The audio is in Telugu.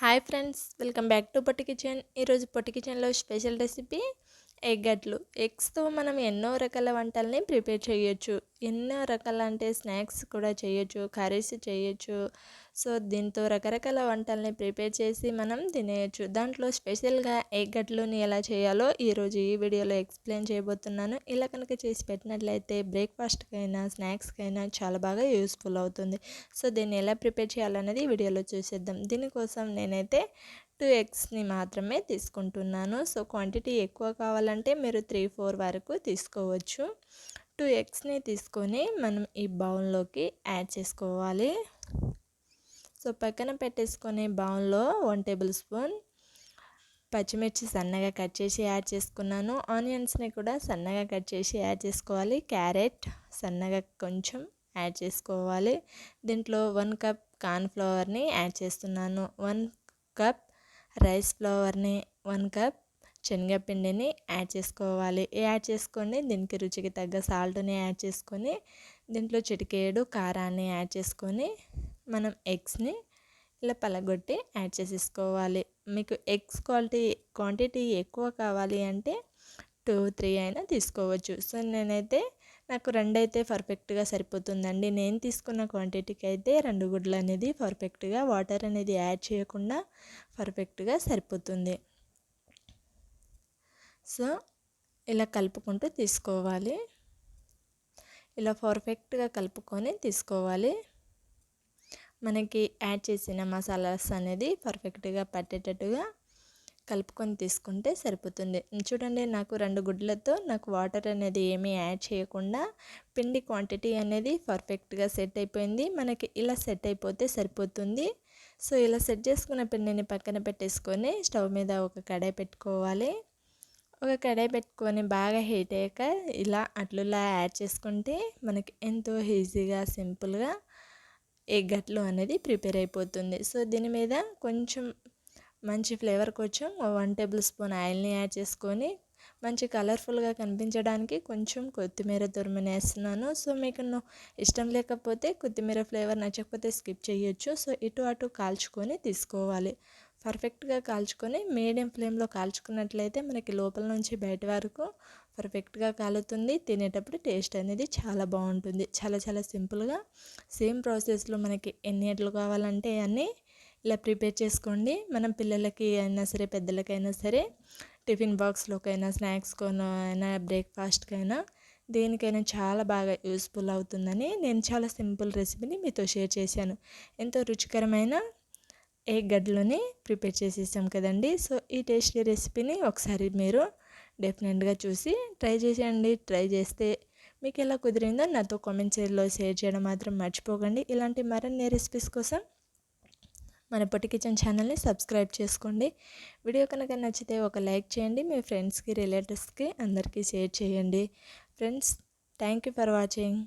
Hi friends, welcome back to Potti kitchen. ఈరోజు పొట్టి కిచెన్లో స్పెషల్ రెసిపీ ఎగ్ అట్లు. ఎగ్స్తో మనం ఎన్నో రకాల వంటల్ని ప్రిపేర్ చేయొచ్చు. ఎన్నో రకాల అంటే స్నాక్స్ కూడా చేయొచ్చు, కర్రీస్ చేయొచ్చు. సో దీంతో రకరకాల వంటల్ని ప్రిపేర్ చేసి మనం తినేయచ్చు. దాంట్లో స్పెషల్గా ఎగ్ అట్లుని ఎలా చేయాలో ఈరోజు ఈ వీడియోలో ఎక్స్ప్లెయిన్ చేయబోతున్నాను. ఇలా కనుక చేసి పెట్టినట్లయితే బ్రేక్ఫాస్ట్కైనా స్నాక్స్కైనా చాలా బాగా యూస్ఫుల్ అవుతుంది. సో దీన్ని ఎలా ప్రిపేర్ చేయాలనేది ఈ వీడియోలో చూసేద్దాం. దీనికోసం నేనైతే 2 ఎగ్స్ని మాత్రమే తీసుకుంటున్నాను. సో క్వాంటిటీ ఎక్కువ కావాలంటే మీరు 3-4 వరకు తీసుకోవచ్చు. 2 ఎగ్స్ని తీసుకొని మనం ఈ బౌల్లోకి యాడ్ చేసుకోవాలి. సో పక్కన పెట్టేసుకొని బౌల్లో 1 టేబుల్ స్పూన్ పచ్చిమిర్చి సన్నగా కట్ చేసి యాడ్ చేసుకున్నాను. ఆనియన్స్ని కూడా సన్నగా కట్ చేసి యాడ్ చేసుకోవాలి. క్యారెట్ సన్నగా కొంచెం యాడ్ చేసుకోవాలి. దీంట్లో 1 కప్ కార్న్ఫ్లవర్ని యాడ్ చేస్తున్నాను. 1 కప్ రైస్ ఫ్లవర్ని, 1 కప్ శనగపిండిని యాడ్ చేసుకోవాలి. యాడ్ చేసుకొని దీనికి రుచికి తగ్గ సాల్ట్ని యాడ్ చేసుకొని దీంట్లో చిటికేడు కారాన్ని యాడ్ చేసుకొని మనం ఎగ్స్ని ఇలా పలగొట్టి యాడ్ చేసేసుకోవాలి. మీకు ఎగ్స్ క్వాంటిటీ ఎక్కువ కావాలి అంటే 2-3 అయినా తీసుకోవచ్చు. సో నేనైతే నాకు 2 అయితే పర్ఫెక్ట్గా సరిపోతుందండి. నేను తీసుకున్న క్వాంటిటీకి అయితే 2 గుడ్లు అనేది పర్ఫెక్ట్గా, వాటర్ అనేది యాడ్ చేయకుండా పర్ఫెక్ట్గా సరిపోతుంది. సో ఇలా కలుపుకుంటూ తీసుకోవాలి. ఇలా పర్ఫెక్ట్గా కలుపుకొని తీసుకోవాలి. మనకి యాడ్ చేసిన మసాలాస్ అనేది పర్ఫెక్ట్గా పట్టేటట్టుగా కలుపుకొని తీసుకుంటే సరిపోతుంది. చూడండి, నాకు 2 గుడ్లతో నాకు వాటర్ అనేది ఏమీ యాడ్ చేయకుండా పిండి క్వాంటిటీ అనేది పర్ఫెక్ట్గా సెట్ అయిపోయింది. మనకి ఇలా సెట్ అయిపోతే సరిపోతుంది. సో ఇలా సెట్ చేసుకున్న పిండిని పక్కన పెట్టేసుకొని స్టవ్ మీద ఒక కడాయి పెట్టుకోవాలి. ఒక కడాయి పెట్టుకొని బాగా హీట్ అయ్యాక ఇలా అట్లులా యాడ్ చేసుకుంటే మనకి ఎంతో ఈజీగా సింపుల్గా ఎగ్ అట్లు అనేది ప్రిపేర్ అయిపోతుంది. సో దీని మీద కొంచెం మంచి ఫ్లేవర్ కోసం 1 టేబుల్ స్పూన్ ఆయిల్ని యాడ్ చేసుకొని మంచి కలర్ఫుల్గా కనిపించడానికి కొంచెం కొత్తిమీర తురిమినేస్తున్నాను. సో మీకు ఇష్టం లేకపోతే కొత్తిమీర ఫ్లేవర్ నచ్చకపోతే స్కిప్ చేయొచ్చు. సో ఇటు అటు కాల్చుకొని తీసుకోవాలి. పర్ఫెక్ట్గా కాల్చుకొని మీడియం ఫ్లేమ్లో కాల్చుకున్నట్లయితే మనకి లోపల నుంచి బయట వరకు పర్ఫెక్ట్గా కాలుతుంది. తినేటప్పుడు టేస్ట్ అనేది చాలా బాగుంటుంది. చాలా సింపుల్గా సేమ్ ప్రాసెస్లో మనకి ఎన్ని అట్లు కావాలంటే అన్నీ ఇలా ప్రిపేర్ చేసుకోండి. మనం పిల్లలకి అయినా సరే, పెద్దలకైనా సరే, టిఫిన్ బాక్స్లోకైనా, స్నాక్స్కైనా, బ్రేక్ఫాస్ట్కైనా, దేనికైనా చాలా బాగా యూస్ఫుల్ అవుతుందని నేను చాలా సింపుల్ రెసిపీని మీతో షేర్ చేశాను. ఎంతో రుచికరమైన ఎగ్ గడ్డలని ప్రిపేర్ చేసేసాం కదండి. సో ఈ టేస్టీ రెసిపీని ఒకసారి మీరు డెఫినెట్గా చూసి ట్రై చేసేయండి. ట్రై చేస్తే మీకు ఎలా కుదిరిందో నాతో కామెంట్ షేర్ చేయడం మాత్రం మర్చిపోకండి. ఇలాంటి మరిన్ని రెసిపీస్ కోసం మన పొట్టి కిచెన్ ఛానల్ని సబ్స్క్రైబ్ చేసుకోండి. వీడియో కనుక నచ్చితే ఒక లైక్ చేయండి. మీ ఫ్రెండ్స్కి, రిలేటివ్స్కి అందరికీ షేర్ చేయండి. Friends, thank you for watching.